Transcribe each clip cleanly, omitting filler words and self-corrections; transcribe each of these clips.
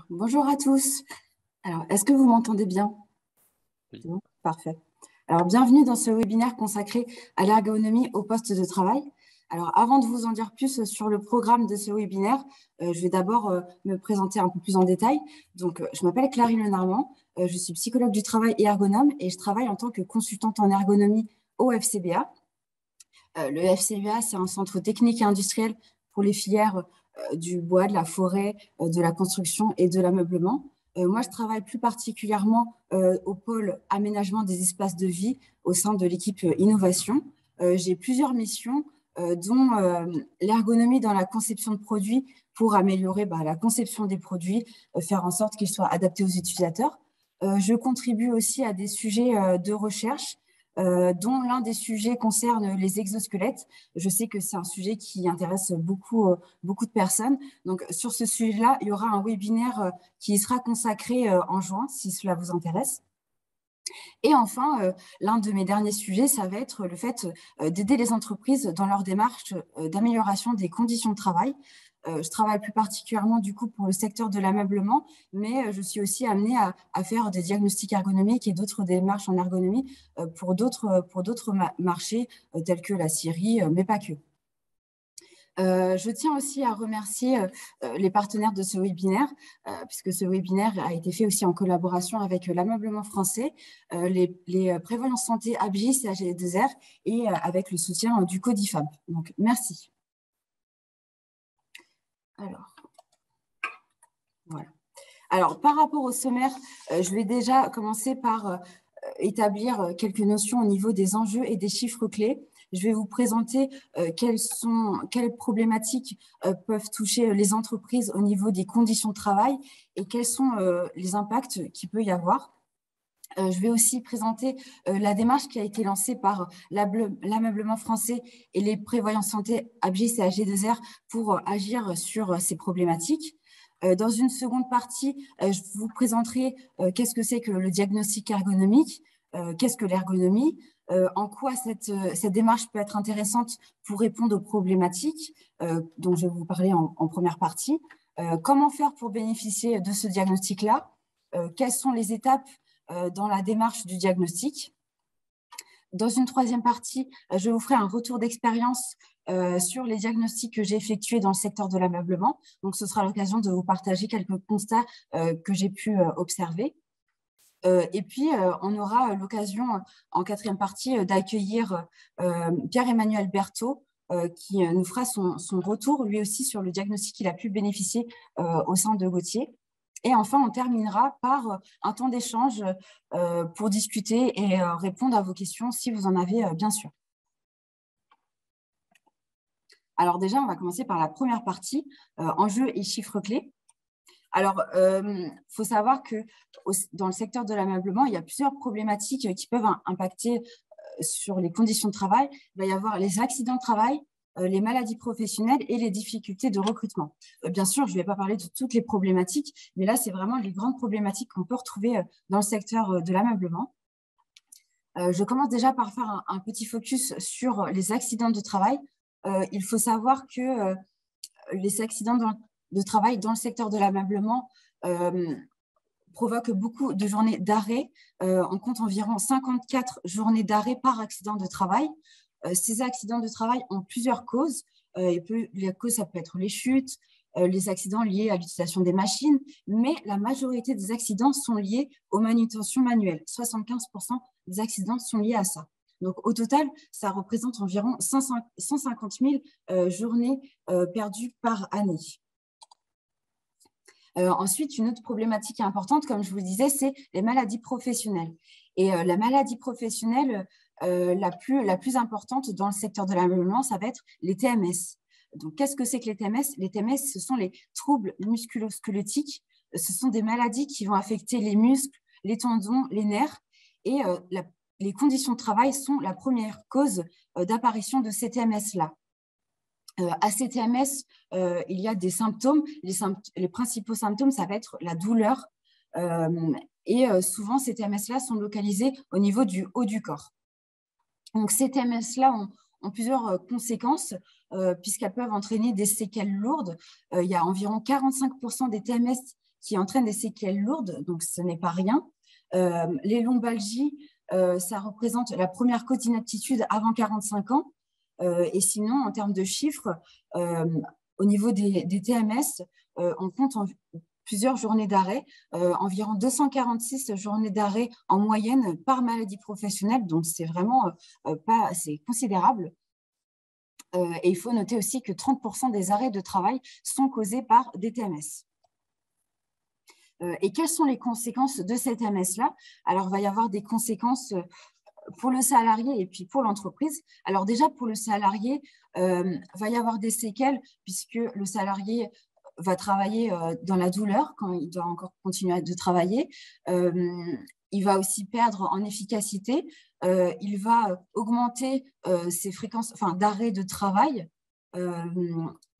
Alors, bonjour à tous. Alors, est-ce que vous m'entendez bien? Oui. Bon, parfait. Alors, bienvenue dans ce webinaire consacré à l'ergonomie au poste de travail. Alors, avant de vous en dire plus sur le programme de ce webinaire, je vais d'abord me présenter un peu plus en détail. Donc, je m'appelle Clarisse Lenormand, je suis psychologue du travail et ergonome et je travaille en tant que consultante en ergonomie au FCBA. Le FCBA, c'est un centre technique et industriel pour les filières du bois, de la forêt, de la construction et de l'ameublement. Moi, je travaille plus particulièrement au pôle aménagement des espaces de vie au sein de l'équipe innovation. J'ai plusieurs missions, dont l'ergonomie dans la conception de produits pour améliorer la conception des produits, faire en sorte qu'ils soient adaptés aux utilisateurs. Je contribue aussi à des sujets de recherche, dont l'un des sujets concerne les exosquelettes. Je sais que c'est un sujet qui intéresse beaucoup de personnes. Donc, sur ce sujet-là, il y aura un webinaire qui sera consacré en juin, si cela vous intéresse. Et enfin, l'un de mes derniers sujets, ça va être le fait d'aider les entreprises dans leur démarche d'amélioration des conditions de travail. Je travaille plus particulièrement du coup pour le secteur de l'ameublement, mais je suis aussi amenée à faire des diagnostics ergonomiques et d'autres démarches en ergonomie pour d'autres marchés tels que la scierie, mais pas que. Je tiens aussi à remercier les partenaires de ce webinaire, puisque ce webinaire a été fait aussi en collaboration avec l'ameublement français, les prévoyances santé Abgis et AG2R et avec le soutien du Codifab. Donc, merci. Alors, voilà. Alors, par rapport au sommaire, je vais déjà commencer par établir quelques notions au niveau des enjeux et des chiffres clés. Je vais vous présenter quelles problématiques peuvent toucher les entreprises au niveau des conditions de travail et quels sont les impacts qu'il peut y avoir. Je vais aussi présenter la démarche qui a été lancée par l'ameublement français et les prévoyances santé Abgis et AG2R pour agir sur ces problématiques. Dans une seconde partie, je vous présenterai qu'est-ce que c'est que le diagnostic ergonomique, qu'est-ce que l'ergonomie, en quoi cette démarche peut être intéressante pour répondre aux problématiques dont je vais vous parler en première partie, comment faire pour bénéficier de ce diagnostic-là, quelles sont les étapes dans la démarche du diagnostic. Dans une troisième partie, je vous ferai un retour d'expérience sur les diagnostics que j'ai effectués dans le secteur de l'ameublement. Donc, ce sera l'occasion de vous partager quelques constats que j'ai pu observer. Et puis, on aura l'occasion, en quatrième partie, d'accueillir Pierre-Emmanuel Berthaud, qui nous fera son retour, lui aussi, sur le diagnostic qu'il a pu bénéficier au sein de Gauthier. Et enfin, on terminera par un temps d'échange pour discuter et répondre à vos questions si vous en avez, bien sûr. Alors déjà, on va commencer par la première partie, enjeux et chiffres clés. Alors, faut savoir que dans le secteur de l'ameublement, il y a plusieurs problématiques qui peuvent impacter sur les conditions de travail. Il va y avoir les accidents de travail, les maladies professionnelles et les difficultés de recrutement. Bien sûr, je ne vais pas parler de toutes les problématiques, mais là, c'est vraiment les grandes problématiques qu'on peut retrouver dans le secteur de l'ameublement. Je commence déjà par faire un petit focus sur les accidents de travail. Il faut savoir que les accidents de travail dans le secteur de l'ameublement provoquent beaucoup de journées d'arrêt. On compte environ 54 journées d'arrêt par accident de travail. Ces accidents de travail ont plusieurs causes. Les causes, ça peut être les chutes, les accidents liés à l'utilisation des machines, mais la majorité des accidents sont liés aux manutentions manuelles. 75% des accidents sont liés à ça. Donc, au total, ça représente environ 150 000 journées perdues par année. Ensuite, une autre problématique importante, comme je vous le disais, c'est les maladies professionnelles. Et la maladie professionnelle la plus importante dans le secteur de l'ameublement, ça va être les TMS. Donc, qu'est-ce que c'est que les TMS? Les TMS, ce sont les troubles musculo-squelettiques. Ce sont des maladies qui vont affecter les muscles, les tendons, les nerfs. Et les conditions de travail sont la première cause d'apparition de ces TMS-là. À ces TMS, il y a des symptômes. Les principaux symptômes, ça va être la douleur. Et souvent, ces TMS-là sont localisés au niveau du haut du corps. Donc, ces TMS-là ont plusieurs conséquences, puisqu'elles peuvent entraîner des séquelles lourdes. Il y a environ 45% des TMS qui entraînent des séquelles lourdes, donc ce n'est pas rien. Les lombalgies, ça représente la première cause d'inaptitude avant 45 ans. Et sinon, en termes de chiffres, au niveau des TMS, on compte plusieurs journées d'arrêt, environ 246 journées d'arrêt en moyenne par maladie professionnelle, donc c'est vraiment c'est considérable. Et il faut noter aussi que 30% des arrêts de travail sont causés par des TMS. Et quelles sont les conséquences de ces TMS-là? Alors, il va y avoir des conséquences pour le salarié et puis pour l'entreprise. Alors déjà, pour le salarié, va y avoir des séquelles puisque le salarié va travailler dans la douleur quand il doit encore continuer de travailler. Il va aussi perdre en efficacité. Il va augmenter ses fréquences d'arrêt de travail.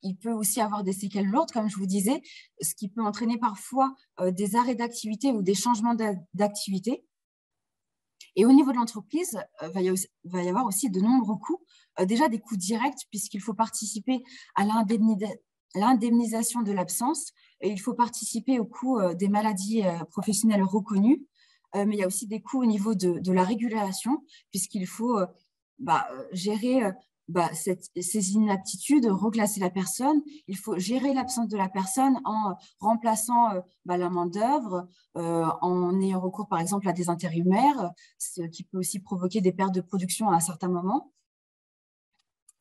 Il peut aussi avoir des séquelles lourdes, comme je vous disais, ce qui peut entraîner parfois des arrêts d'activité ou des changements d'activité. Et au niveau de l'entreprise, va y avoir aussi de nombreux coûts, déjà des coûts directs, puisqu'il faut participer à l'indemnisation de l'absence, et il faut participer au coût des maladies professionnelles reconnues, mais il y a aussi des coûts au niveau de la régulation, puisqu'il faut gérer ces inaptitudes, reclasser la personne. Il faut gérer l'absence de la personne en remplaçant la main-d'œuvre, en ayant recours par exemple à des intérimaires, ce qui peut aussi provoquer des pertes de production à un certain moment.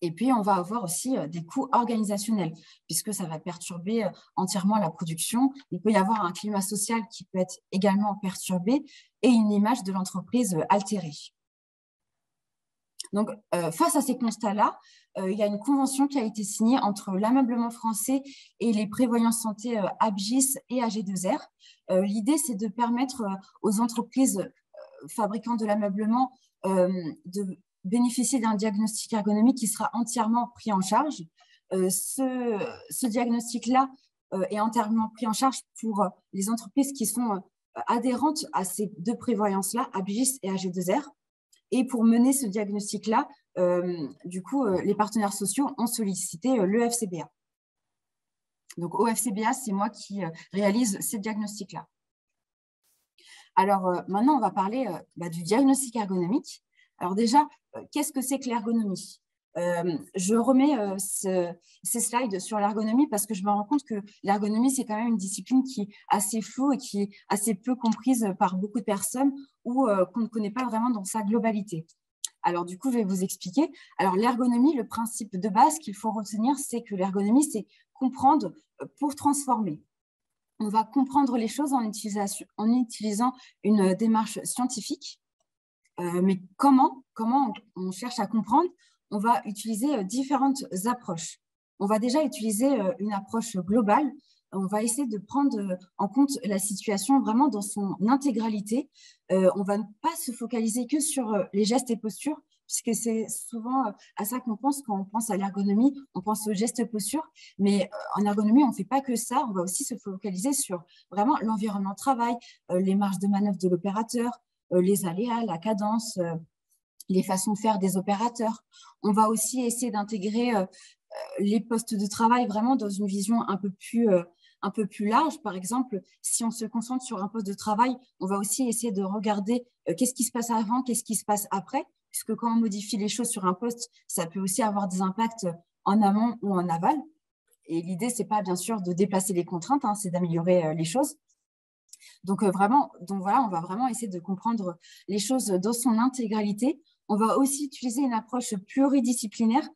Et puis, on va avoir aussi des coûts organisationnels, puisque ça va perturber entièrement la production. Il peut y avoir un climat social qui peut être également perturbé et une image de l'entreprise altérée. Donc, face à ces constats-là, il y a une convention qui a été signée entre l'ameublement français et les prévoyants santé Abgis et AG2R. L'idée, c'est de permettre aux entreprises fabricants de l'ameublement de bénéficier d'un diagnostic ergonomique qui sera entièrement pris en charge. Ce diagnostic-là est entièrement pris en charge pour les entreprises qui sont adhérentes à ces deux prévoyances-là, Abgis et AG2R. Et pour mener ce diagnostic-là, les partenaires sociaux ont sollicité l'EFCBA. Donc, OFCBA, c'est moi qui réalise ces diagnostics-là. Alors, maintenant, on va parler du diagnostic ergonomique. Alors déjà, qu'est-ce que c'est que l'ergonomie? Je remets ces slides sur l'ergonomie parce que je me rends compte que l'ergonomie, c'est quand même une discipline qui est assez floue et qui est assez peu comprise par beaucoup de personnes ou qu'on ne connaît pas vraiment dans sa globalité. Alors, du coup, je vais vous expliquer. Alors, l'ergonomie, le principe de base qu'il faut retenir, c'est que l'ergonomie, c'est comprendre pour transformer. On va comprendre les choses en utilisant une démarche scientifique. Mais comment on cherche à comprendre? On va utiliser différentes approches. On va déjà utiliser une approche globale. On va essayer de prendre en compte la situation vraiment dans son intégralité. On ne va pas se focaliser que sur les gestes et postures, puisque c'est souvent à ça qu'on pense quand on pense à l'ergonomie. On pense aux gestes et postures, mais en ergonomie, on ne fait pas que ça. On va aussi se focaliser sur vraiment l'environnement de travail, les marges de manœuvre de l'opérateur, les aléas, la cadence, les façons de faire des opérateurs. On va aussi essayer d'intégrer les postes de travail vraiment dans une vision un peu plus large. Par exemple, si on se concentre sur un poste de travail, on va aussi essayer de regarder qu'est-ce qui se passe avant, qu'est-ce qui se passe après, puisque quand on modifie les choses sur un poste, ça peut aussi avoir des impacts en amont ou en aval. Et l'idée, ce n'est pas bien sûr de déplacer les contraintes, c'est d'améliorer les choses. Donc, voilà, on va vraiment essayer de comprendre les choses dans son intégralité. On va aussi utiliser une approche pluridisciplinaire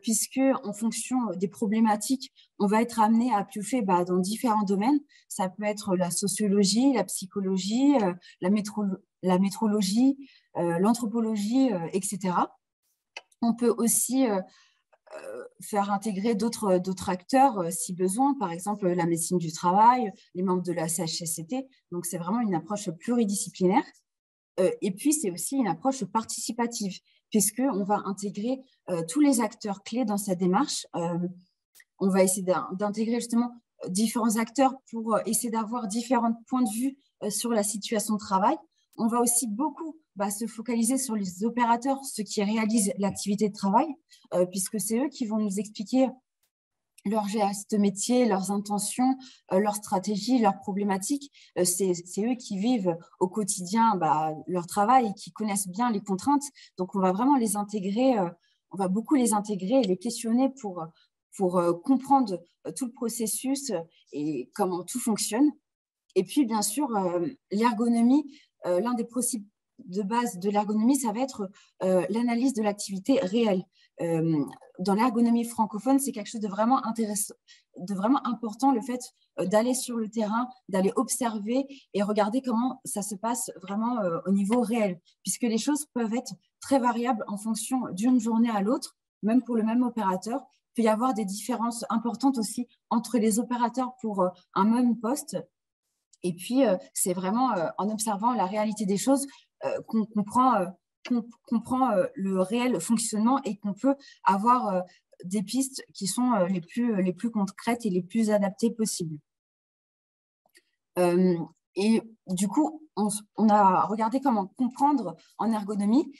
puisque en fonction des problématiques, on va être amené à piocher dans différents domaines. Ça peut être la sociologie, la psychologie, la métrologie, l'anthropologie, etc. On peut aussi faire intégrer d'autres acteurs si besoin, par exemple la médecine du travail, les membres de la CHSCT. Donc, c'est vraiment une approche pluridisciplinaire. Et puis, c'est aussi une approche participative, puisqu'on va intégrer tous les acteurs clés dans sa démarche. On va essayer d'intégrer justement différents acteurs pour essayer d'avoir différents points de vue sur la situation de travail. On va aussi beaucoup se focaliser sur les opérateurs, ceux qui réalisent l'activité de travail, puisque c'est eux qui vont nous expliquer leurs gestes métiers, leurs intentions, leurs stratégies, leurs problématiques. C'est eux qui vivent au quotidien leur travail et qui connaissent bien les contraintes. Donc, on va vraiment les intégrer, on va beaucoup les intégrer et les questionner pour comprendre tout le processus et comment tout fonctionne. Et puis, bien sûr, l'ergonomie, l'un des principes de base de l'ergonomie, ça va être l'analyse de l'activité réelle. Dans l'ergonomie francophone, c'est quelque chose de vraiment intéressant, de vraiment important, le fait d'aller sur le terrain, d'aller observer et regarder comment ça se passe vraiment au niveau réel, puisque les choses peuvent être très variables en fonction d'une journée à l'autre, même pour le même opérateur. Il peut y avoir des différences importantes aussi entre les opérateurs pour un même poste. Et puis, c'est vraiment en observant la réalité des choses qu'on comprend le réel fonctionnement et qu'on peut avoir des pistes qui sont les plus concrètes et les plus adaptées possibles. Et du coup, on a regardé comment comprendre en ergonomie.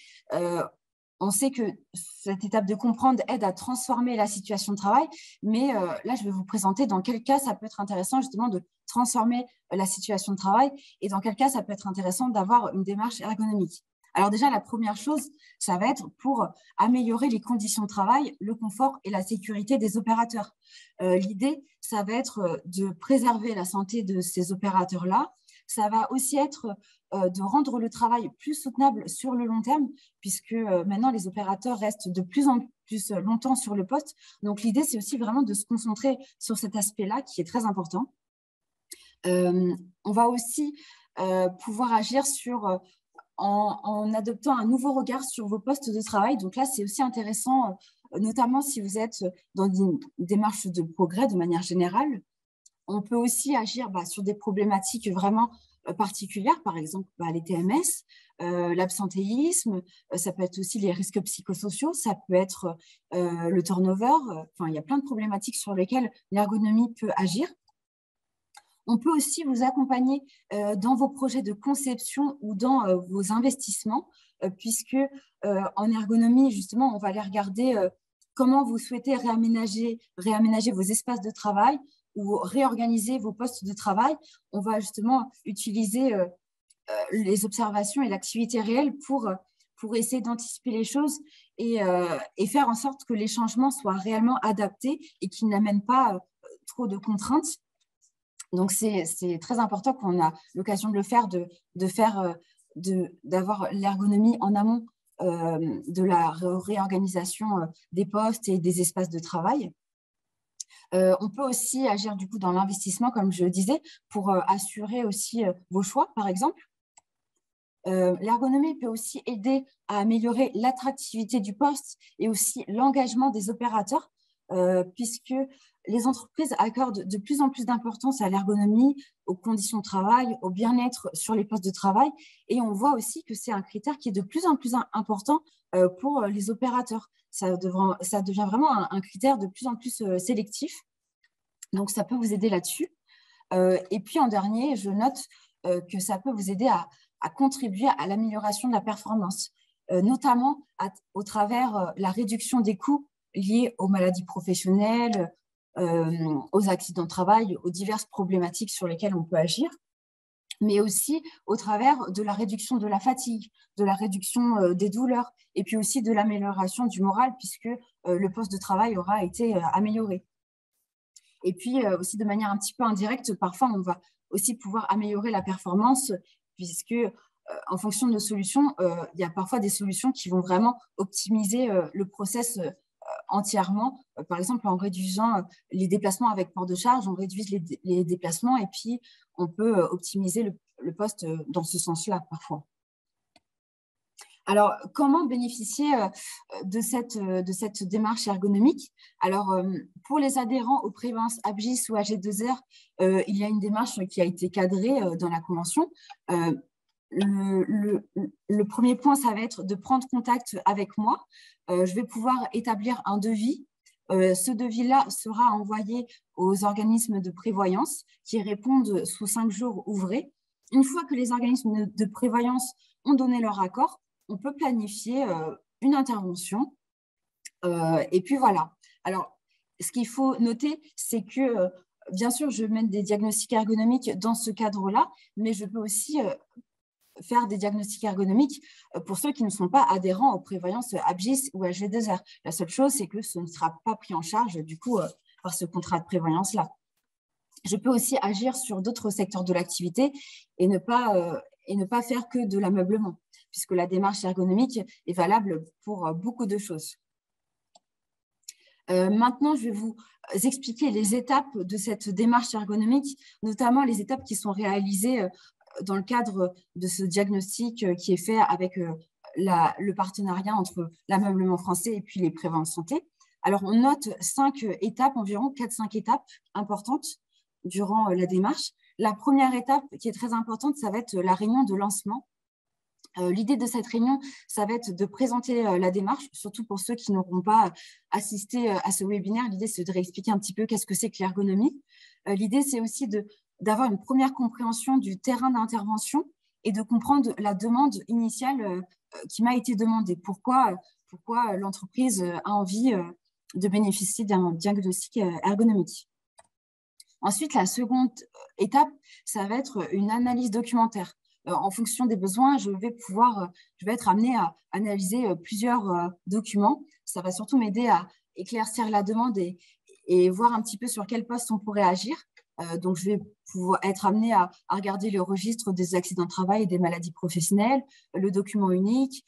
On sait que cette étape de comprendre aide à transformer la situation de travail, mais là, je vais vous présenter dans quel cas ça peut être intéressant justement de transformer la situation de travail et dans quel cas ça peut être intéressant d'avoir une démarche ergonomique. Alors déjà, la première chose, ça va être pour améliorer les conditions de travail, le confort et la sécurité des opérateurs. L'idée, ça va être de préserver la santé de ces opérateurs-là. Ça va aussi être de rendre le travail plus soutenable sur le long terme, puisque maintenant, les opérateurs restent de plus en plus longtemps sur le poste. Donc, l'idée, c'est aussi vraiment de se concentrer sur cet aspect-là qui est très important. On va aussi pouvoir agir en adoptant un nouveau regard sur vos postes de travail. Donc là, c'est aussi intéressant, notamment si vous êtes dans une démarche de progrès de manière générale. On peut aussi agir sur des problématiques vraiment particulières, par exemple les TMS, l'absentéisme, ça peut être aussi les risques psychosociaux, ça peut être le turnover. Enfin, il y a plein de problématiques sur lesquelles l'ergonomie peut agir. On peut aussi vous accompagner dans vos projets de conception ou dans vos investissements, puisque en ergonomie, justement, on va aller regarder comment vous souhaitez réaménager vos espaces de travail ou réorganiser vos postes de travail. On va justement utiliser les observations et l'activité réelle pour essayer d'anticiper les choses et faire en sorte que les changements soient réellement adaptés et qu'ils n'amènent pas trop de contraintes. Donc, c'est très important qu'on a l'occasion de le faire, d'avoir l'ergonomie en amont de la réorganisation des postes et des espaces de travail. On peut aussi agir du coup dans l'investissement, comme je le disais, pour assurer aussi vos choix, par exemple. L'ergonomie peut aussi aider à améliorer l'attractivité du poste et aussi l'engagement des opérateurs, puisque les entreprises accordent de plus en plus d'importance à l'ergonomie, aux conditions de travail, au bien-être sur les postes de travail. Et on voit aussi que c'est un critère qui est de plus en plus important pour les opérateurs. Ça devient vraiment un critère de plus en plus sélectif. Donc, ça peut vous aider là-dessus. Et puis, en dernier, je note que ça peut vous aider à contribuer à l'amélioration de la performance, notamment au travers la réduction des coûts liés aux maladies professionnelles, aux accidents de travail, aux diverses problématiques sur lesquelles on peut agir, mais aussi au travers de la réduction de la fatigue, de la réduction des douleurs, et puis aussi de l'amélioration du moral, puisque le poste de travail aura été amélioré. Et puis aussi de manière un petit peu indirecte, parfois on va aussi pouvoir améliorer la performance, puisque en fonction de nos solutions, il y a parfois des solutions qui vont vraiment optimiser le process entièrement. Par exemple, en réduisant les déplacements avec port de charge, on réduit les déplacements et puis on peut optimiser le poste dans ce sens-là parfois. Alors, comment bénéficier de cette démarche ergonomique? Alors, pour les adhérents aux prévoyances ABGIS ou AG2R, il y a une démarche qui a été cadrée dans la convention. Le premier point, ça va être de prendre contact avec moi. Je vais pouvoir établir un devis. Ce devis-là sera envoyé aux organismes de prévoyance qui répondent sous 5 jours ouvrés. Une fois que les organismes de prévoyance ont donné leur accord, on peut planifier une intervention. Et puis voilà. Alors, Ce qu'il faut noter, c'est que, bien sûr, je mène des diagnostics ergonomiques dans ce cadre-là, mais je peux aussi faire des diagnostics ergonomiques pour ceux qui ne sont pas adhérents aux prévoyances ABGIS ou HV2R. La seule chose, c'est que ce ne sera pas pris en charge, du coup, par ce contrat de prévoyance-là. Je peux aussi agir sur d'autres secteurs de l'activité et ne pas faire que de l'ameublement, puisque la démarche ergonomique est valable pour beaucoup de choses. Maintenant, je vais vous expliquer les étapes de cette démarche ergonomique, notamment les étapes qui sont réalisées dans le cadre de ce diagnostic qui est fait avec le partenariat entre l'ameublement français et puis les prévoyants santé. Alors, on note 5 étapes, environ 4-5 étapes importantes durant la démarche. La première étape qui est très importante, ça va être la réunion de lancement. L'idée de cette réunion, ça va être de présenter la démarche, surtout pour ceux qui n'auront pas assisté à ce webinaire. L'idée, c'est de réexpliquer un petit peu qu'est-ce que c'est que l'ergonomie. L'idée, c'est aussi d'avoir une première compréhension du terrain d'intervention et de comprendre la demande initiale qui m'a été demandée. Pourquoi l'entreprise a envie de bénéficier d'un diagnostic ergonomique. Ensuite, la seconde étape, ça va être une analyse documentaire. En fonction des besoins, je vais être amenée à analyser plusieurs documents. Ça va surtout m'aider à éclaircir la demande et voir un petit peu sur quel poste on pourrait agir. Donc, je vais pouvoir être amenée à regarder le registre des accidents de travail et des maladies professionnelles, le document unique,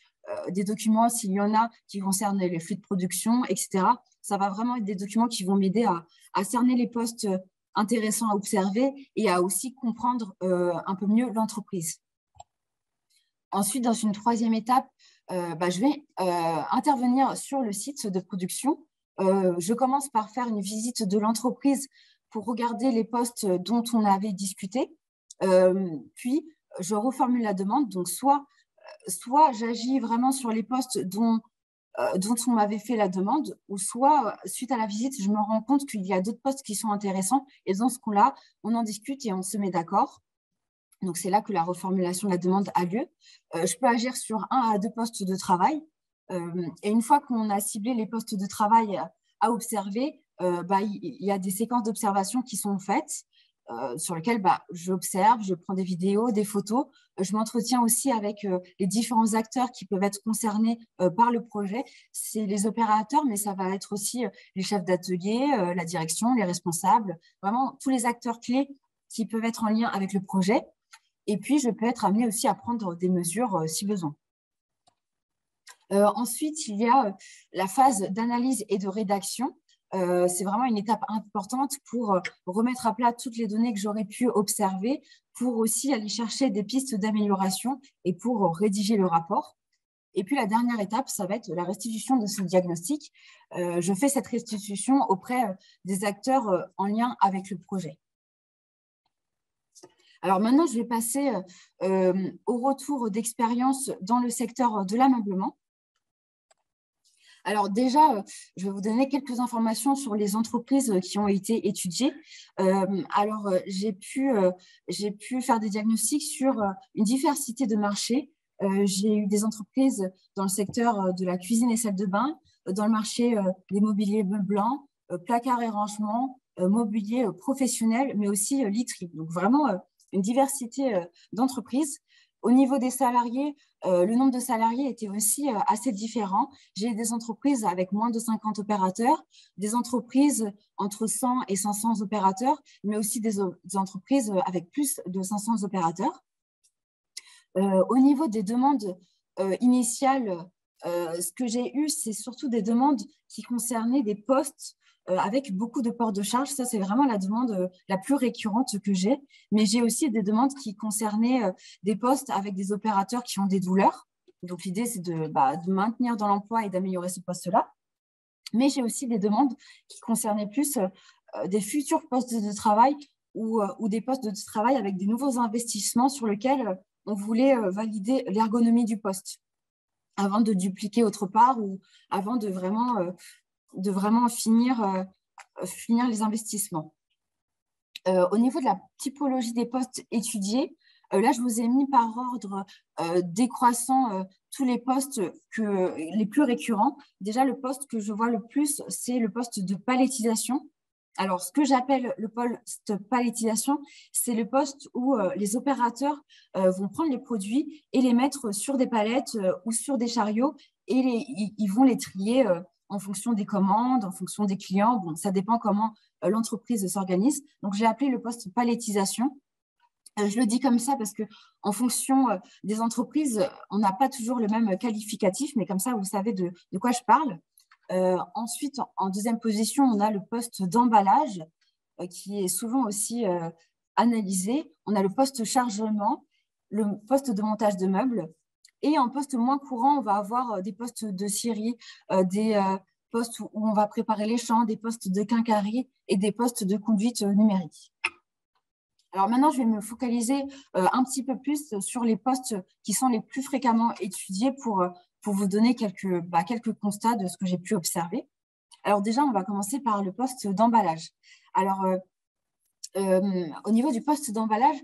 des documents, s'il y en a, qui concernent les flux de production, etc. Ça va vraiment être des documents qui vont m'aider à cerner les postes intéressants à observer et à aussi comprendre un peu mieux l'entreprise. Ensuite, dans une troisième étape, je vais intervenir sur le site de production. Je commence par faire une visite de l'entreprise pour regarder les postes dont on avait discuté. Puis, je reformule la demande. Donc, soit j'agis vraiment sur les postes dont on m'avait fait la demande, ou soit, suite à la visite, je me rends compte qu'il y a d'autres postes qui sont intéressants. Et dans ce cas-là, on en discute et on se met d'accord. Donc, c'est là que la reformulation de la demande a lieu. Je peux agir sur 1 à 2 postes de travail. Et une fois qu'on a ciblé les postes de travail à observer, il y a des séquences d'observation qui sont faites sur lesquelles j'observe, je prends des vidéos, des photos. Je m'entretiens aussi avec les différents acteurs qui peuvent être concernés par le projet. C'est les opérateurs, mais ça va être aussi les chefs d'atelier, la direction, les responsables, vraiment tous les acteurs clés qui peuvent être en lien avec le projet. Et puis, je peux être amenée aussi à prendre des mesures si besoin. Ensuite, il y a la phase d'analyse et de rédaction. C'est vraiment une étape importante pour remettre à plat toutes les données que j'aurais pu observer, pour aussi aller chercher des pistes d'amélioration et pour rédiger le rapport. Et puis, la dernière étape, ça va être la restitution de ce diagnostic. Je fais cette restitution auprès des acteurs en lien avec le projet. Alors maintenant, je vais passer au retour d'expérience dans le secteur de l'ameublement. Alors déjà, je vais vous donner quelques informations sur les entreprises qui ont été étudiées. J'ai pu faire des diagnostics sur une diversité de marchés. J'ai eu des entreprises dans le secteur de la cuisine et salle de bain, dans le marché des mobiliers blancs, placards et rangements, mobilier professionnel, mais aussi literie. Donc vraiment une diversité d'entreprises. Au niveau des salariés, le nombre de salariés était aussi assez différent. J'ai des entreprises avec moins de 50 opérateurs, des entreprises entre 100 et 500 opérateurs, mais aussi des entreprises avec plus de 500 opérateurs. Au niveau des demandes initiales, ce que j'ai eu, c'est surtout des demandes qui concernaient des postes avec beaucoup de ports de charge. Ça, c'est vraiment la demande la plus récurrente que j'ai. Mais j'ai aussi des demandes qui concernaient des postes avec des opérateurs qui ont des douleurs. Donc, l'idée, c'est de maintenir dans l'emploi et d'améliorer ce poste-là. Mais j'ai aussi des demandes qui concernaient plus des futurs postes de travail ou des postes de travail avec des nouveaux investissements sur lesquels on voulait valider l'ergonomie du poste avant de dupliquer autre part ou avant de vraiment finir les investissements. Au niveau de la typologie des postes étudiés, là, je vous ai mis par ordre décroissant tous les postes les plus récurrents. Déjà, le poste que je vois le plus, c'est le poste de palettisation. Alors, ce que j'appelle le poste palettisation, c'est le poste où les opérateurs vont prendre les produits et les mettre sur des palettes ou sur des chariots et ils vont les trier en fonction des commandes, en fonction des clients. Bon, ça dépend comment l'entreprise s'organise. Donc, j'ai appelé le poste palettisation. Je le dis comme ça parce qu'en fonction des entreprises, on n'a pas toujours le même qualificatif, mais comme ça, vous savez de quoi je parle. Ensuite, en deuxième position, on a le poste d'emballage qui est souvent aussi analysé. On a le poste chargement, le poste de montage de meubles. Et en poste moins courant, on va avoir des postes de scierie, des postes où on va préparer les champs, des postes de quincaillerie et des postes de conduite numérique. Alors maintenant, je vais me focaliser un petit peu plus sur les postes qui sont les plus fréquemment étudiés pour vous donner quelques constats de ce que j'ai pu observer. Alors déjà, on va commencer par le poste d'emballage. Alors, au niveau du poste d'emballage,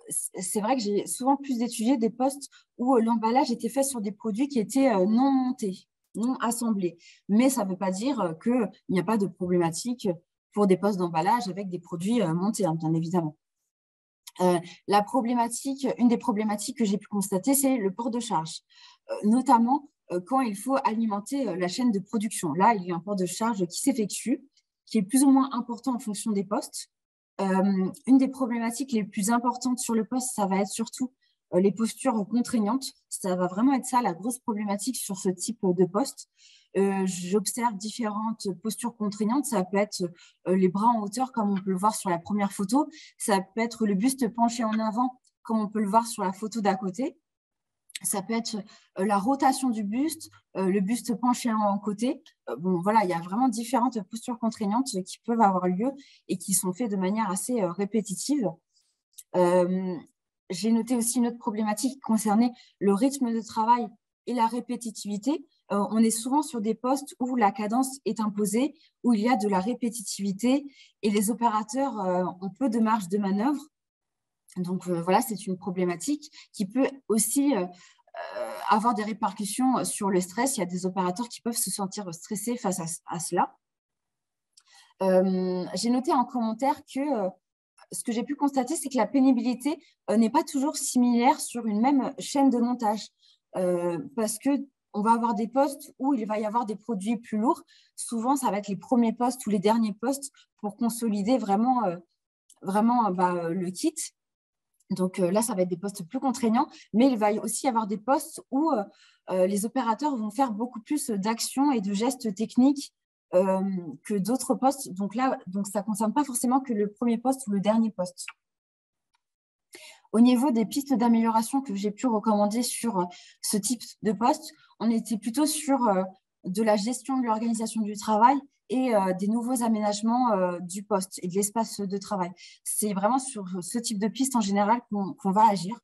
c'est vrai que j'ai souvent plus étudié des postes où l'emballage était fait sur des produits qui étaient non montés, non assemblés. Mais ça ne veut pas dire qu'il n'y a pas de problématique pour des postes d'emballage avec des produits montés, hein, bien évidemment. Une des problématiques que j'ai pu constater, c'est le port de charge, notamment quand il faut alimenter la chaîne de production. Là, il y a un port de charge qui s'effectue, qui est plus ou moins important en fonction des postes. Une des problématiques les plus importantes sur le poste, ça va être surtout les postures contraignantes. Ça va vraiment être ça, la grosse problématique sur ce type de poste. J'observe différentes postures contraignantes. Ça peut être les bras en hauteur, comme on peut le voir sur la première photo. Ça peut être le buste penché en avant, comme on peut le voir sur la photo d'à côté. Ça peut être la rotation du buste, le buste penché en côté. Bon, voilà, il y a vraiment différentes postures contraignantes qui peuvent avoir lieu et qui sont faites de manière assez répétitive. J'ai noté aussi une autre problématique qui concernait le rythme de travail et la répétitivité. On est souvent sur des postes où la cadence est imposée, où il y a de la répétitivité et les opérateurs ont peu de marge de manœuvre. Donc voilà, c'est une problématique qui peut aussi avoir des répercussions sur le stress. Il y a des opérateurs qui peuvent se sentir stressés face à cela. J'ai noté en commentaire que ce que j'ai pu constater, c'est que la pénibilité n'est pas toujours similaire sur une même chaîne de montage parce qu'on va avoir des postes où il va y avoir des produits plus lourds. Souvent, ça va être les premiers postes ou les derniers postes pour consolider vraiment le kit. Donc là, ça va être des postes plus contraignants, mais il va aussi y avoir des postes où les opérateurs vont faire beaucoup plus d'actions et de gestes techniques que d'autres postes. Donc ça ne concerne pas forcément que le premier poste ou le dernier poste. Au niveau des pistes d'amélioration que j'ai pu recommander sur ce type de poste, on était plutôt sur de la gestion de l'organisation du travail et des nouveaux aménagements du poste et de l'espace de travail. C'est vraiment sur ce type de piste en général qu'on va agir.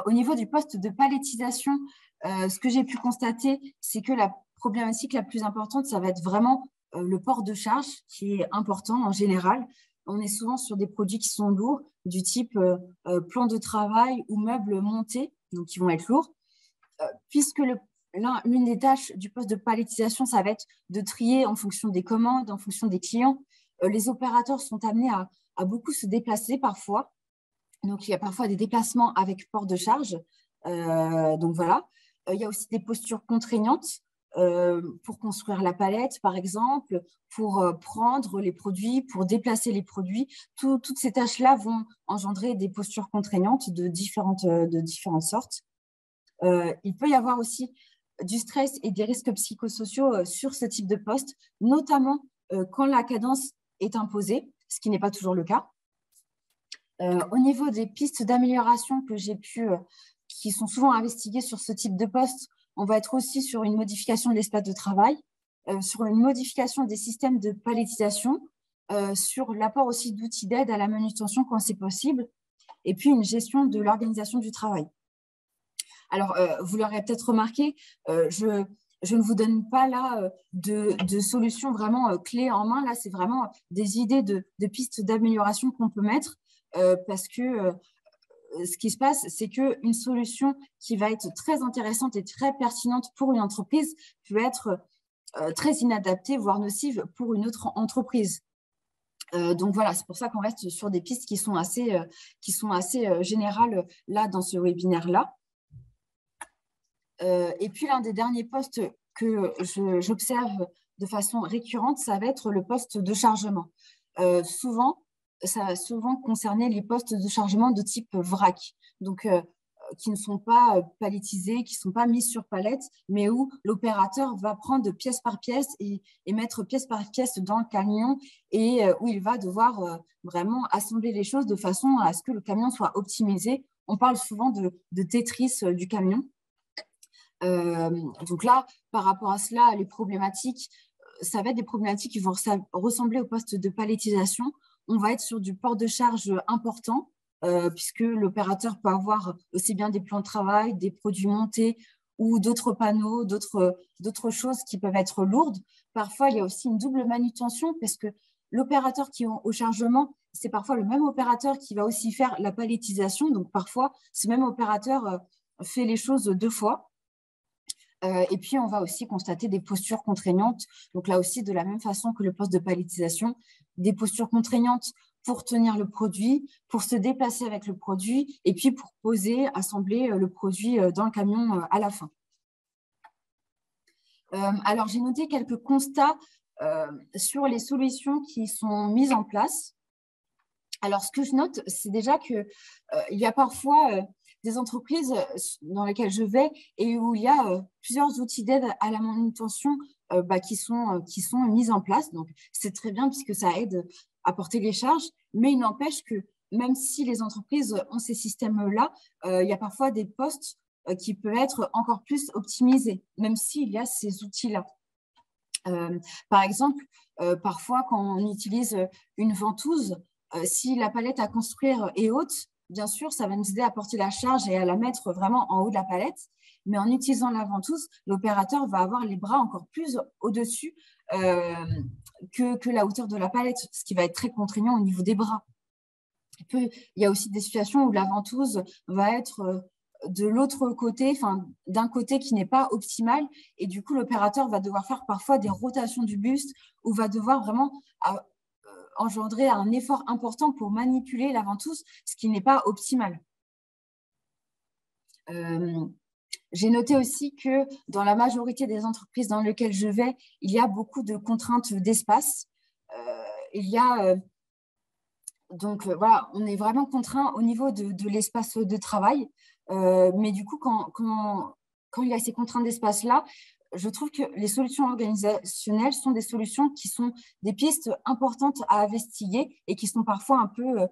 Au niveau du poste de palettisation, ce que j'ai pu constater, c'est que la problématique la plus importante, ça va être vraiment le port de charge qui est important en général. On est souvent sur des produits qui sont lourds, du type plan de travail ou meubles montés, donc qui vont être lourds, puisque l'une des tâches du poste de palettisation, ça va être de trier en fonction des commandes, en fonction des clients. Les opérateurs sont amenés à beaucoup se déplacer parfois. Donc, il y a parfois des déplacements avec port de charge. Donc, voilà. Il y a aussi des postures contraignantes pour construire la palette, par exemple, pour prendre les produits, pour déplacer les produits. Toutes ces tâches-là vont engendrer des postures contraignantes de différentes sortes. Il peut y avoir aussi du stress et des risques psychosociaux sur ce type de poste, notamment quand la cadence est imposée, ce qui n'est pas toujours le cas. Au niveau des pistes d'amélioration que j'ai qui sont souvent investiguées sur ce type de poste, on va être aussi sur une modification de l'espace de travail, sur une modification des systèmes de palettisation, sur l'apport aussi d'outils d'aide à la manutention quand c'est possible, et puis une gestion de l'organisation du travail. Alors, vous l'aurez peut-être remarqué, je ne vous donne pas là de solutions vraiment clés en main. Là, c'est vraiment des idées de pistes d'amélioration qu'on peut mettre parce que ce qui se passe, c'est qu'une solution qui va être très intéressante et très pertinente pour une entreprise peut être très inadaptée, voire nocive pour une autre entreprise. Donc voilà, c'est pour ça qu'on reste sur des pistes qui sont assez générales là dans ce webinaire-là. Et puis l'un des derniers postes que j'observe de façon récurrente, ça va être le poste de chargement. Ça va souvent concerner les postes de chargement de type vrac, donc qui ne sont pas palettisés, qui ne sont pas mis sur palette, mais où l'opérateur va prendre pièce par pièce et mettre pièce par pièce dans le camion et où il va devoir vraiment assembler les choses de façon à ce que le camion soit optimisé. On parle souvent de Tetris du camion. Donc là, par rapport à cela, les problématiques, ça va être des problématiques qui vont ressembler au poste de palettisation. On va être sur du port de charge important, puisque l'opérateur peut avoir aussi bien des plans de travail, des produits montés ou d'autres panneaux, d'autres choses qui peuvent être lourdes. Parfois, il y a aussi une double manutention, parce que l'opérateur qui est au chargement, c'est parfois le même opérateur qui va aussi faire la palettisation. Donc parfois, ce même opérateur fait les choses deux fois. Et puis, on va aussi constater des postures contraignantes. Donc là aussi, de la même façon que le poste de palettisation, des postures contraignantes pour tenir le produit, pour se déplacer avec le produit, et puis pour poser, assembler le produit dans le camion à la fin. Alors, j'ai noté quelques constats sur les solutions qui sont mises en place. Alors, ce que je note, c'est déjà qu'il y a parfois des entreprises dans lesquelles je vais et où il y a plusieurs outils d'aide à la manutention qui sont mis en place. Donc, c'est très bien puisque ça aide à porter les charges, mais il n'empêche que même si les entreprises ont ces systèmes-là, il y a parfois des postes qui peuvent être encore plus optimisés, même s'il y a ces outils-là. Par exemple, parfois, quand on utilise une ventouse, si la palette à construire est haute, bien sûr, ça va nous aider à porter la charge et à la mettre vraiment en haut de la palette. Mais en utilisant la ventouse, l'opérateur va avoir les bras encore plus au-dessus que la hauteur de la palette, ce qui va être très contraignant au niveau des bras. Il y a aussi des situations où la ventouse va être de l'autre côté, enfin d'un côté qui n'est pas optimal, et du coup l'opérateur va devoir faire parfois des rotations du buste ou va devoir vraiment engendrer un effort important pour manipuler la ventouse, ce qui n'est pas optimal. J'ai noté aussi que dans la majorité des entreprises dans lesquelles je vais, il y a beaucoup de contraintes d'espace. Il y a donc voilà, on est vraiment contraint au niveau de l'espace de travail. Mais du coup, quand il y a ces contraintes d'espace-là, je trouve que les solutions organisationnelles sont des solutions qui sont des pistes importantes à investiguer et qui sont parfois un peu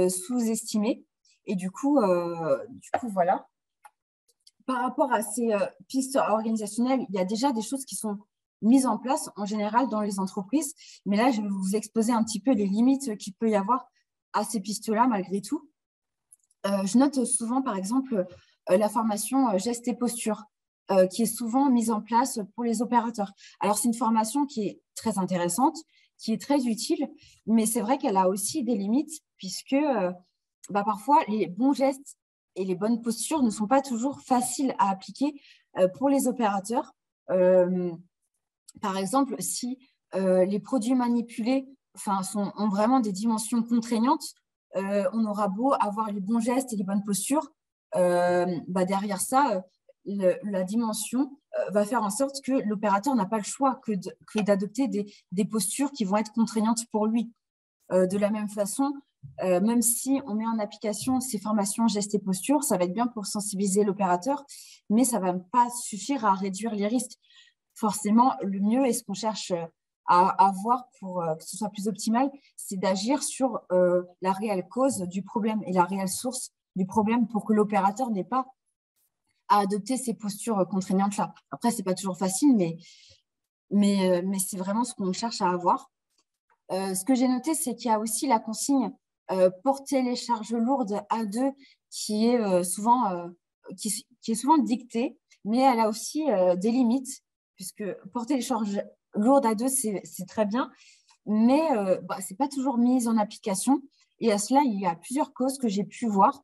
sous-estimées. Et du coup, voilà. Par rapport à ces pistes organisationnelles, il y a déjà des choses qui sont mises en place en général dans les entreprises. Mais là, je vais vous exposer un petit peu les limites qu'il peut y avoir à ces pistes-là, malgré tout. Je note souvent, par exemple, la formation gestes et postures, qui est souvent mise en place pour les opérateurs. Alors, c'est une formation qui est très intéressante, qui est très utile, mais c'est vrai qu'elle a aussi des limites, puisque parfois, les bons gestes et les bonnes postures ne sont pas toujours faciles à appliquer pour les opérateurs. Par exemple, si les produits manipulés ont vraiment des dimensions contraignantes, on aura beau avoir les bons gestes et les bonnes postures, derrière ça, la dimension va faire en sorte que l'opérateur n'a pas le choix que d'adopter des postures qui vont être contraignantes pour lui. De la même façon, même si on met en application ces formations gestes et postures, ça va être bien pour sensibiliser l'opérateur, mais ça ne va pas suffire à réduire les risques. Forcément, le mieux et ce qu'on cherche à voir pour que ce soit plus optimal, c'est d'agir sur la réelle cause du problème et la réelle source du problème pour que l'opérateur n'ait pas à adopter ces postures contraignantes-là. Après, ce n'est pas toujours facile, mais c'est vraiment ce qu'on cherche à avoir. Ce que j'ai noté, c'est qu'il y a aussi la consigne porter les charges lourdes à deux qui est souvent dictée, mais elle a aussi des limites, puisque porter les charges lourdes à deux, c'est très bien, mais ce n'est pas toujours mis en application. Et à cela, il y a plusieurs causes que j'ai pu voir.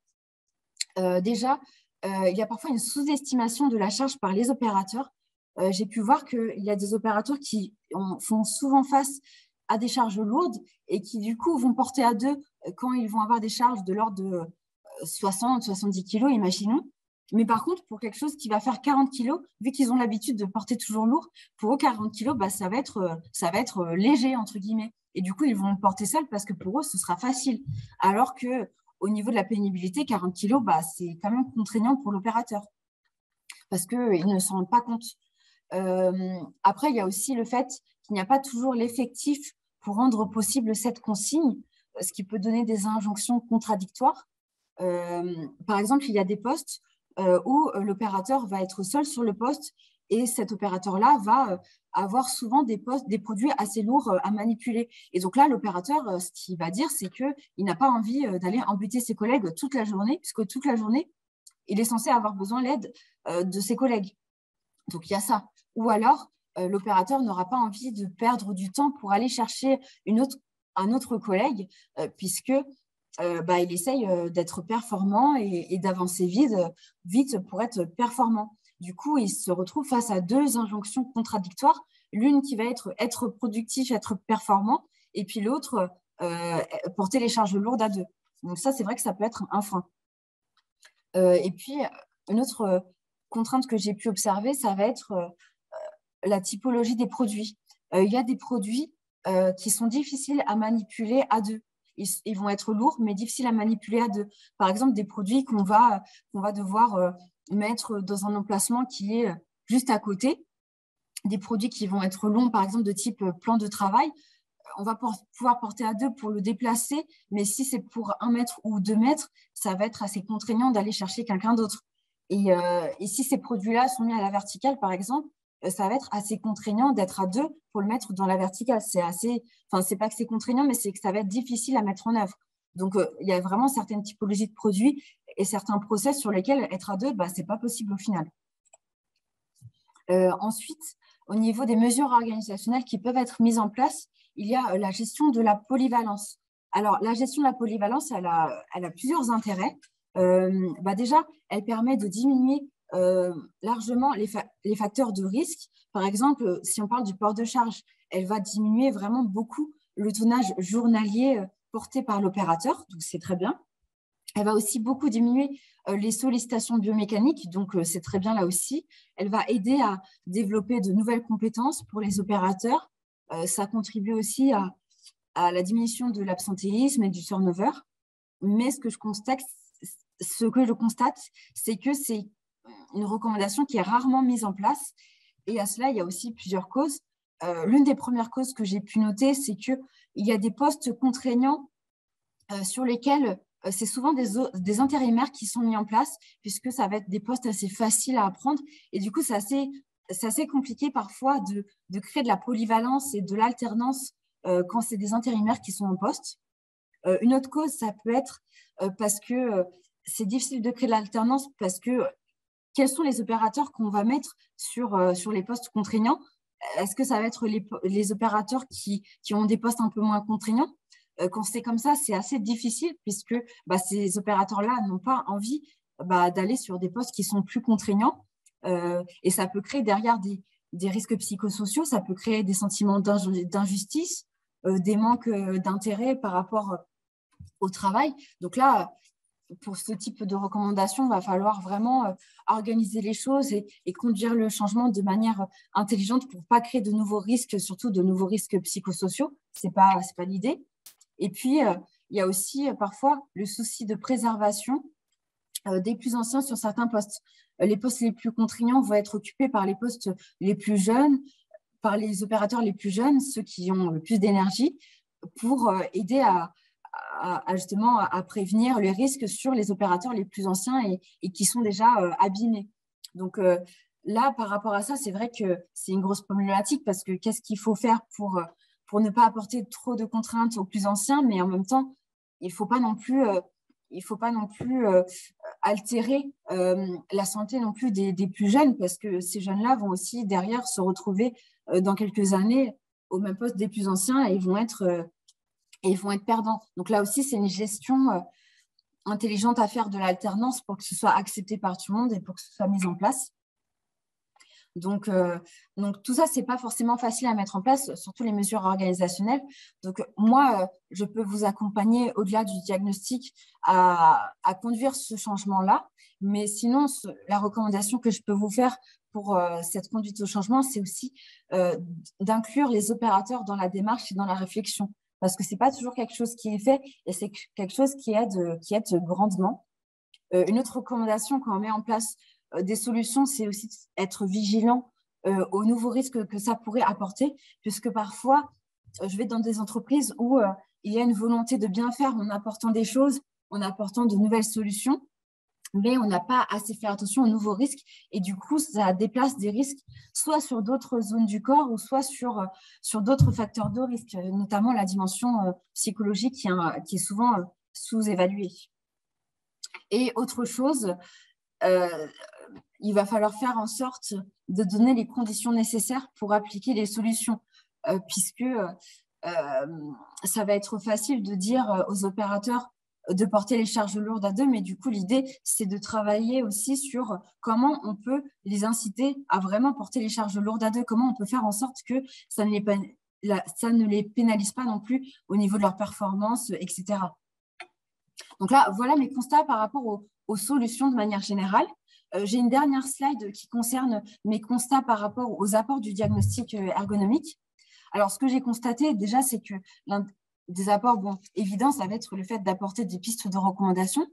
Déjà, il y a parfois une sous-estimation de la charge par les opérateurs. J'ai pu voir qu'il y a des opérateurs qui font souvent face à des charges lourdes et qui, du coup, vont porter à deux quand ils vont avoir des charges de l'ordre de 60, 70 kilos, imaginons. Mais par contre, pour quelque chose qui va faire 40 kilos, vu qu'ils ont l'habitude de porter toujours lourd, pour eux, 40 kilos, bah, ça va être léger, entre guillemets. Et du coup, ils vont le porter seuls parce que pour eux, ce sera facile. Alors que au niveau de la pénibilité, 40 kilos, bah, c'est quand même contraignant pour l'opérateur parce qu'ils ne s'en rendent pas compte. Après, il y a aussi le fait qu'il n'y a pas toujours l'effectif pour rendre possible cette consigne, ce qui peut donner des injonctions contradictoires. Par exemple, il y a des postes où l'opérateur va être seul sur le poste et cet opérateur-là va avoir souvent des produits assez lourds à manipuler. Et donc là, l'opérateur, ce qu'il va dire, c'est qu'il n'a pas envie d'aller embêter ses collègues toute la journée, puisque toute la journée, il est censé avoir besoin de l'aide de ses collègues. Donc, il y a ça. Ou alors, l'opérateur n'aura pas envie de perdre du temps pour aller chercher un autre collègue, puisque il essaye d'être performant et d'avancer vite pour être performant. Du coup, il se retrouve face à deux injonctions contradictoires. L'une qui va être productif, être performant, et puis l'autre, porter les charges lourdes à deux. Donc ça, c'est vrai que ça peut être un frein. Et puis, une autre contrainte que j'ai pu observer, ça va être la typologie des produits. Il y a des produits qui sont difficiles à manipuler à deux. Ils vont être lourds, mais difficiles à manipuler à deux. Par exemple, des produits qu'on va devoir mettre dans un emplacement qui est juste à côté. Des produits qui vont être longs, par exemple, de type plan de travail. On va pouvoir porter à deux pour le déplacer, mais si c'est pour 1 mètre ou 2 mètres, ça va être assez contraignant d'aller chercher quelqu'un d'autre. Et si ces produits-là sont mis à la verticale, par exemple, ça va être assez contraignant d'être à deux pour le mettre dans la verticale. C'est pas que c'est contraignant, mais c'est que ça va être difficile à mettre en œuvre. Donc, il y a vraiment certaines typologies de produits et certains process sur lesquels être à deux, c'est pas possible au final. Ensuite, au niveau des mesures organisationnelles qui peuvent être mises en place, il y a la gestion de la polyvalence. Alors, la gestion de la polyvalence, elle a plusieurs intérêts. Déjà, elle permet de diminuer largement les facteurs de risque. Par exemple, si on parle du port de charge, elle va diminuer vraiment beaucoup le tonnage journalier porté par l'opérateur, donc c'est très bien. Elle va aussi beaucoup diminuer les sollicitations biomécaniques, donc c'est très bien là aussi. Elle va aider à développer de nouvelles compétences pour les opérateurs. Ça contribue aussi à la diminution de l'absentéisme et du turnover. Mais ce que je constate, c'est que c'est une recommandation qui est rarement mise en place. Et à cela, il y a aussi plusieurs causes. L'une des premières causes que j'ai pu noter, c'est qu'il y a des postes contraignants sur lesquels c'est souvent des intérimaires qui sont mis en place, puisque ça va être des postes assez faciles à apprendre. Et du coup, c'est assez compliqué parfois de créer de la polyvalence et de l'alternance quand c'est des intérimaires qui sont en poste. Une autre cause, ça peut être parce que c'est difficile de créer de l'alternance parce que quels sont les opérateurs qu'on va mettre sur les postes contraignants? Est-ce que ça va être les opérateurs qui ont des postes un peu moins contraignants? Quand c'est comme ça, c'est assez difficile puisque ces opérateurs-là n'ont pas envie d'aller sur des postes qui sont plus contraignants. Et ça peut créer derrière des risques psychosociaux, ça peut créer des sentiments d'injustice, des manques d'intérêt par rapport au travail. Donc là, pour ce type de recommandation, il va falloir vraiment organiser les choses et conduire le changement de manière intelligente pour ne pas créer de nouveaux risques, surtout de nouveaux risques psychosociaux. Ce n'est pas l'idée. Et puis, il y a aussi parfois le souci de préservation des plus anciens sur certains postes. Les postes les plus contraignants vont être occupés par les postes les plus jeunes, par les opérateurs les plus jeunes, ceux qui ont le plus d'énergie, pour aider justement à prévenir les risques sur les opérateurs les plus anciens et qui sont déjà abîmés. Donc là, par rapport à ça, c'est vrai que c'est une grosse problématique parce que qu'est-ce qu'il faut faire pour ne pas apporter trop de contraintes aux plus anciens, mais en même temps, il ne faut pas non plus altérer la santé non plus des plus jeunes parce que ces jeunes-là vont aussi derrière se retrouver dans quelques années au même poste des plus anciens et ils vont être perdants. Donc là aussi, c'est une gestion intelligente à faire de l'alternance pour que ce soit accepté par tout le monde et pour que ce soit mis en place. Donc, tout ça, ce n'est pas forcément facile à mettre en place, surtout les mesures organisationnelles. Donc, moi, je peux vous accompagner au-delà du diagnostic à conduire ce changement-là. Mais sinon, la recommandation que je peux vous faire pour cette conduite au changement, c'est aussi d'inclure les opérateurs dans la démarche et dans la réflexion. Parce que ce n'est pas toujours quelque chose qui est fait et c'est quelque chose qui aide grandement. Une autre recommandation quand on met en place des solutions, c'est aussi être vigilant aux nouveaux risques que ça pourrait apporter, puisque parfois, je vais dans des entreprises où il y a une volonté de bien faire en apportant des choses, en apportant de nouvelles solutions, mais on n'a pas assez fait attention aux nouveaux risques et du coup, ça déplace des risques soit sur d'autres zones du corps ou soit sur d'autres facteurs de risque, notamment la dimension psychologique qui est souvent sous-évaluée. Et autre chose, il va falloir faire en sorte de donner les conditions nécessaires pour appliquer les solutions, puisque ça va être facile de dire aux opérateurs de porter les charges lourdes à deux, mais du coup, l'idée, c'est de travailler aussi sur comment on peut les inciter à vraiment porter les charges lourdes à deux, comment on peut faire en sorte que ça ne les pénalise pas non plus au niveau de leur performance, etc. Donc là, voilà mes constats par rapport aux solutions de manière générale. J'ai une dernière slide qui concerne mes constats par rapport aux apports du diagnostic ergonomique. Alors, ce que j'ai constaté déjà, c'est que l'un des apports évidents, ça va être le fait d'apporter des pistes de recommandation.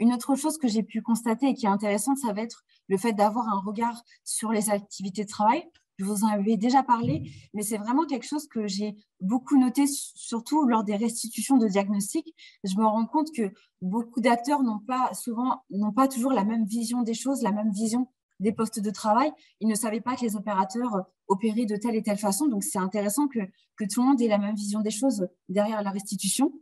Une autre chose que j'ai pu constater et qui est intéressante, ça va être le fait d'avoir un regard sur les activités de travail. Je vous en avais déjà parlé, mais c'est vraiment quelque chose que j'ai beaucoup noté, surtout lors des restitutions de diagnostic. Je me rends compte que beaucoup d'acteurs n'ont pas toujours la même vision des choses, la même vision des postes de travail. Ils ne savaient pas que les opérateurs opéraient de telle et telle façon. Donc, c'est intéressant que tout le monde ait la même vision des choses derrière la restitution.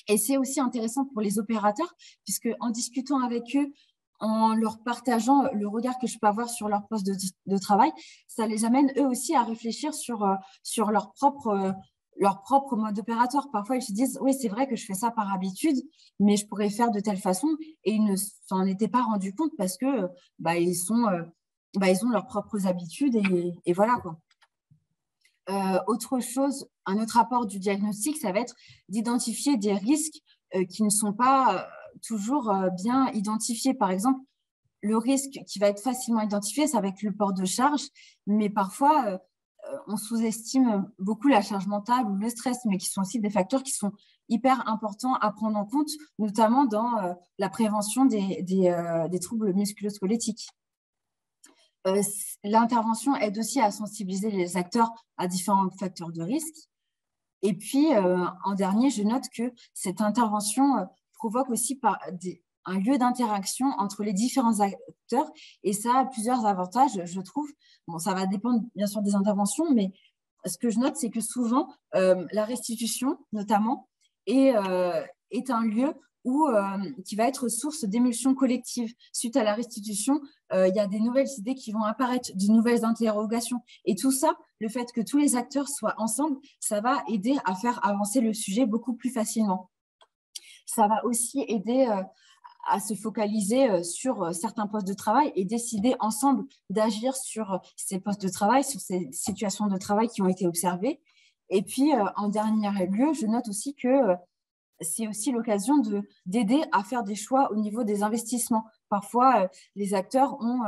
Et c'est aussi intéressant pour les opérateurs, puisque en discutant avec eux, en leur partageant le regard que je peux avoir sur leur poste de travail, ça les amène eux aussi à réfléchir sur leur propre mode opératoire. Parfois, ils se disent, oui, c'est vrai que je fais ça par habitude, mais je pourrais faire de telle façon. Et ils ne s'en étaient pas rendus compte parce que ils ont leurs propres habitudes et voilà quoi. Autre chose, un autre apport du diagnostic, ça va être d'identifier des risques qui ne sont pas toujours bien identifiés. Par exemple, le risque qui va être facilement identifié, ça va être le port de charge, mais parfois, on sous-estime beaucoup la charge mentale ou le stress, mais qui sont aussi des facteurs qui sont hyper importants à prendre en compte, notamment dans la prévention des troubles musculo-squelettiques. L'intervention aide aussi à sensibiliser les acteurs à différents facteurs de risque. Et puis, en dernier, je note que cette intervention provoque aussi un lieu d'interaction entre les différents acteurs et ça a plusieurs avantages, je trouve. Bon, ça va dépendre bien sûr des interventions, mais ce que je note, c'est que souvent, la restitution, notamment, est un lieu qui va être source d'émulsion collective. Suite à la restitution, il y a des nouvelles idées qui vont apparaître, de nouvelles interrogations. Et tout ça, le fait que tous les acteurs soient ensemble, ça va aider à faire avancer le sujet beaucoup plus facilement. Ça va aussi aider à se focaliser sur certains postes de travail et décider ensemble d'agir sur ces postes de travail, sur ces situations de travail qui ont été observées. Et puis, en dernier lieu, je note aussi que c'est aussi l'occasion d'aider à faire des choix au niveau des investissements. Parfois, les acteurs ont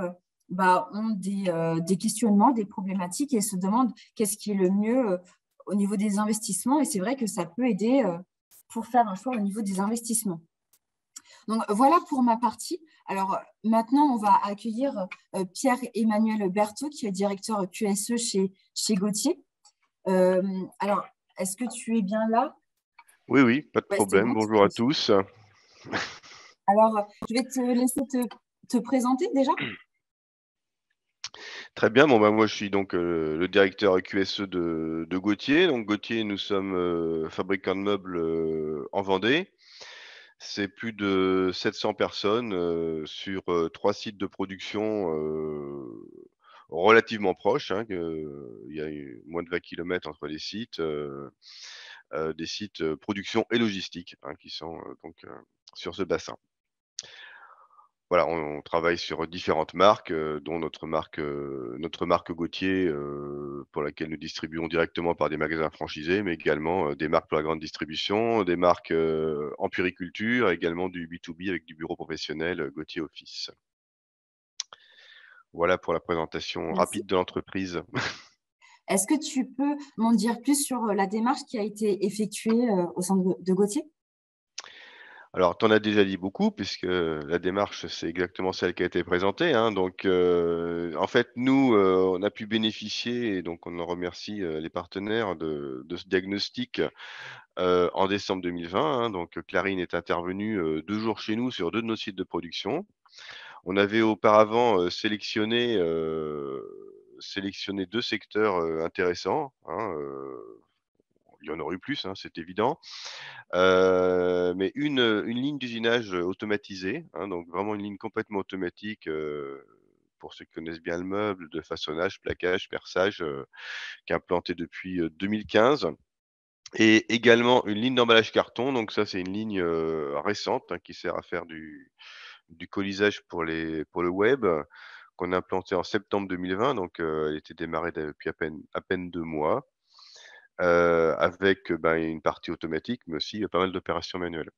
des questionnements, des problématiques et se demandent qu'est-ce qui est le mieux au niveau des investissements. Et c'est vrai que ça peut aider pour faire un choix au niveau des investissements. Donc, voilà pour ma partie. Alors, maintenant, on va accueillir Pierre-Emmanuel Berthaud, qui est directeur QSE chez Gauthier. Alors, est-ce que tu es bien là? Oui, pas de Ouais, c'est problème. bon. Bonjour à tous. Alors, je vais te laisser te présenter déjà. Très bien. Bon, moi, je suis donc le directeur QSE de Gauthier. Donc, Gauthier, nous sommes fabricants de meubles en Vendée. C'est plus de 700 personnes sur 3 sites de production relativement proches. Il y a moins de 20 km entre les sites, des sites production et logistique qui sont donc sur ce bassin. Voilà, on travaille sur différentes marques, dont notre marque Gautier, pour laquelle nous distribuons directement par des magasins franchisés, mais également, des marques pour la grande distribution, des marques, en puériculture, également du B2B avec du bureau professionnel, Gautier Office. Voilà pour la présentation Merci. rapide de l'entreprise. Est-ce que tu peux m'en dire plus sur la démarche qui a été effectuée au sein de Gauthier? Alors, tu en as déjà dit beaucoup puisque la démarche, c'est exactement celle qui a été présentée, hein. Donc, en fait, nous, on a pu bénéficier et donc on en remercie, les partenaires de ce diagnostic, en décembre 2020, hein. Donc, Clarine est intervenue, 2 jours chez nous sur 2 de nos sites de production. On avait auparavant, sélectionné 2 secteurs, intéressants, hein, il y en aurait eu plus, hein, c'est évident. Mais une ligne d'usinage, automatisée, hein, donc vraiment une ligne complètement automatique, pour ceux qui connaissent bien le meuble, de façonnage, plaquage, perçage, qui est implantée depuis, 2015 et également une ligne d'emballage carton. Donc ça, c'est une ligne, récente, hein, qui sert à faire du colisage pour le web, qu'on a implanté en septembre 2020. Donc, elle était démarrée depuis à peine 2 mois, avec, ben, une partie automatique, mais aussi, pas mal d'opérations manuelles.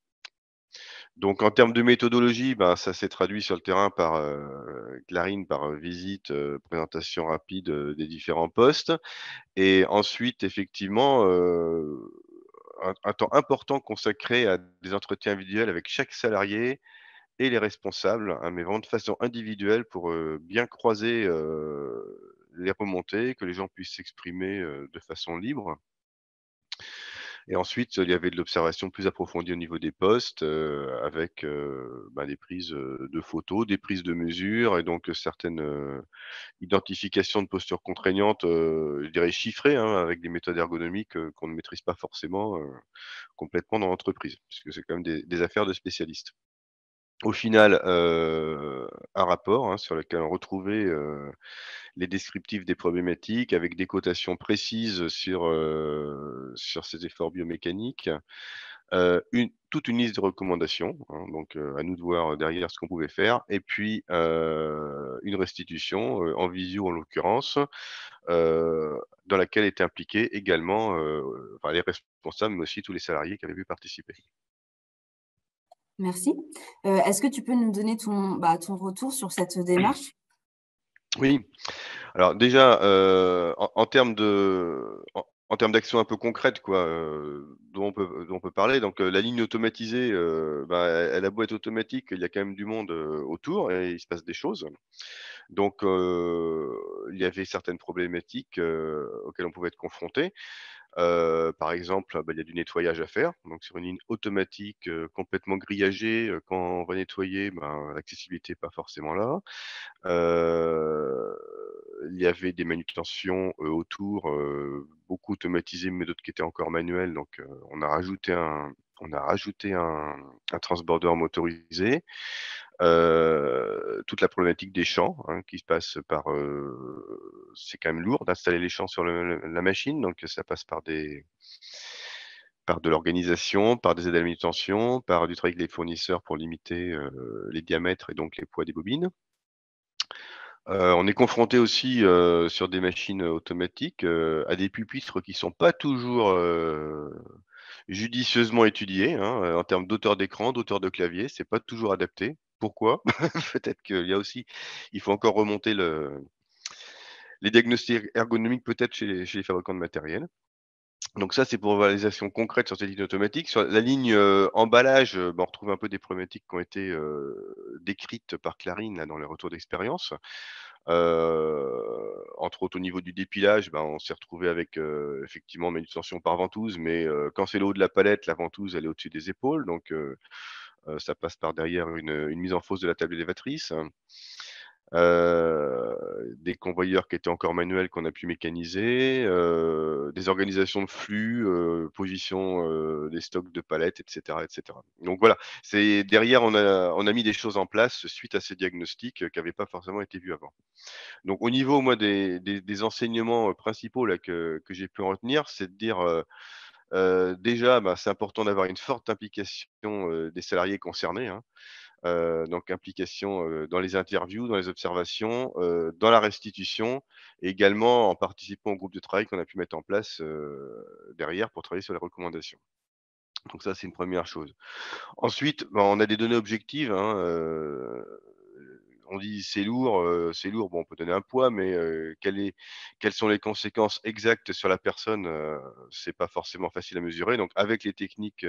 Donc en termes de méthodologie, ben, ça s'est traduit sur le terrain par, Clarine, par, visite, présentation rapide, des différents postes et ensuite effectivement, un temps important consacré à des entretiens individuels avec chaque salarié et les responsables, hein, mais vraiment de façon individuelle pour, bien croiser, les remontées, que les gens puissent s'exprimer, de façon libre. Et ensuite, il y avait de l'observation plus approfondie au niveau des postes, avec, bah, des prises, de photos, des prises de mesures et donc, certaines, identifications de postures contraignantes, je dirais chiffrées, hein, avec des méthodes ergonomiques, qu'on ne maîtrise pas forcément, complètement dans l'entreprise, puisque c'est quand même des affaires de spécialistes. Au final, un rapport, hein, sur lequel on retrouvait, les descriptifs des problématiques avec des cotations précises sur ces efforts biomécaniques, toute une liste de recommandations, hein, donc à nous de voir derrière ce qu'on pouvait faire et puis, une restitution, en visio en l'occurrence, heu, dans laquelle étaient impliqués également, enfin les responsables, mais aussi tous les salariés qui avaient pu participer. Merci. Est-ce que tu peux nous donner ton retour sur cette démarche? Oui. Alors déjà, en termes en termes d'actions un peu concrètes quoi, dont on peut parler donc, la ligne automatisée, bah, elle a beau être automatique, il y a quand même du monde, autour et il se passe des choses. Donc, il y avait certaines problématiques, auxquelles on pouvait être confronté. Par exemple, bah, il y a du nettoyage à faire, donc sur une ligne automatique, complètement grillagée, quand on va nettoyer, ben, l'accessibilité est pas forcément là. Heu, il y avait des manutentions, autour, beaucoup automatisées, mais d'autres qui étaient encore manuelles, donc on a rajouté un transborder motorisé. Toute la problématique des champs, hein, qui se passe par, c'est quand même lourd d'installer les champs sur la machine, donc ça passe par de l'organisation, par des aides à la manutention, par du travail avec les fournisseurs pour limiter, les diamètres et donc les poids des bobines. On est confronté aussi, sur des machines, automatiques, à des pupitres qui sont pas toujours, judicieusement étudiés, hein, en termes d'auteur d'écran, d'auteur de clavier, c'est pas toujours adapté. Pourquoi? Peut-être qu'il y a aussi il faut encore remonter les diagnostics ergonomiques peut-être chez les fabricants de matériel. Donc ça, c'est pour une réalisation concrète sur ces lignes automatiques. Sur la ligne, emballage, bah, on retrouve un peu des problématiques qui ont été, décrites par Clarine là dans les retours d'expérience. Entre autres au niveau du dépilage, ben, on s'est retrouvé avec, effectivement manutention par ventouse, mais quand c'est le haut de la palette, la ventouse elle est au-dessus des épaules, donc ça passe par derrière une mise en fosse de la table élévatrice. Des convoyeurs qui étaient encore manuels qu'on a pu mécaniser, des organisations de flux, position, des stocks de palettes et cetera. Donc voilà, c'est derrière on a mis des choses en place suite à ces diagnostics, qui n'avaient pas forcément été vus avant. Donc au niveau, moi, des enseignements, principaux là que j'ai pu en retenir, c'est de dire, Déjà, bah, c'est important d'avoir une forte implication, des salariés concernés, hein. Donc implication, dans les interviews, dans les observations, dans la restitution et également en participant au groupe de travail qu'on a pu mettre en place, derrière pour travailler sur les recommandations. Donc ça, c'est une première chose. Ensuite, ben, on a des données objectives, hein, on dit: c'est lourd», bon, on peut donner un poids, mais quelles sont les conséquences exactes sur la personne, c'est pas forcément facile à mesurer. Donc avec les techniques,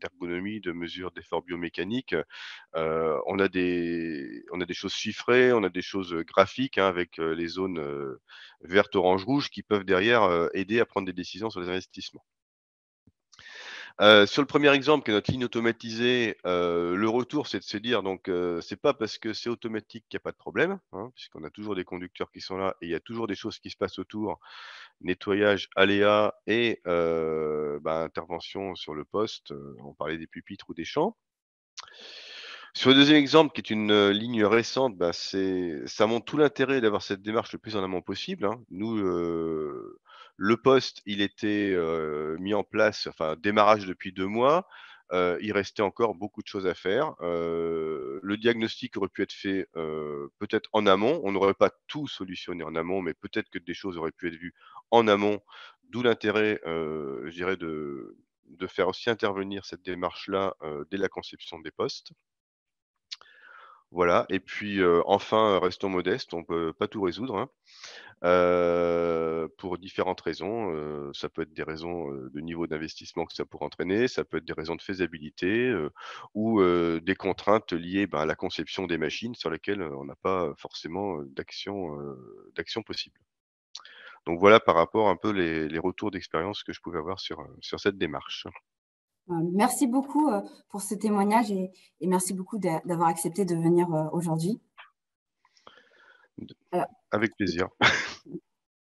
d'ergonomie, de mesure d'effort biomécanique, on a des choses chiffrées, on a des choses, graphiques, hein, avec, les zones, vertes, orange, rouge qui peuvent derrière, aider à prendre des décisions sur les investissements. Sur le premier exemple qui est notre ligne automatisée, le retour, c'est de se dire donc, c'est pas parce que c'est automatique qu'il y a pas de problème, hein, puisqu'on a toujours des conducteurs qui sont là et il y a toujours des choses qui se passent autour, nettoyage, aléas et bah, intervention sur le poste, on parlait des pupitres ou des champs. Sur le deuxième exemple qui est une, ligne récente, bah, ça montre tout l'intérêt d'avoir cette démarche le plus en amont possible, hein. Nous, le poste, il était, mis en place, enfin démarrage depuis 2 mois, il restait encore beaucoup de choses à faire. Le diagnostic aurait pu être fait, peut-être en amont. On n'aurait pas tout solutionné en amont, mais peut-être que des choses auraient pu être vues en amont, d'où l'intérêt, je dirais de faire aussi intervenir cette démarche-là, dès la conception des postes. Voilà et puis, enfin, restons modestes, on peut pas tout résoudre, hein, pour différentes raisons, ça peut être des raisons, de niveau d'investissement que ça pourrait entraîner, ça peut être des raisons de faisabilité, ou, des contraintes liées, ben, à la conception des machines sur lesquelles, on n'a pas, forcément, d'action possible. Donc voilà par rapport un peu les retours d'expérience que je pouvais avoir sur cette démarche. Merci beaucoup pour ce témoignage et merci beaucoup d'avoir accepté de venir aujourd'hui. D Alors, Avec plaisir.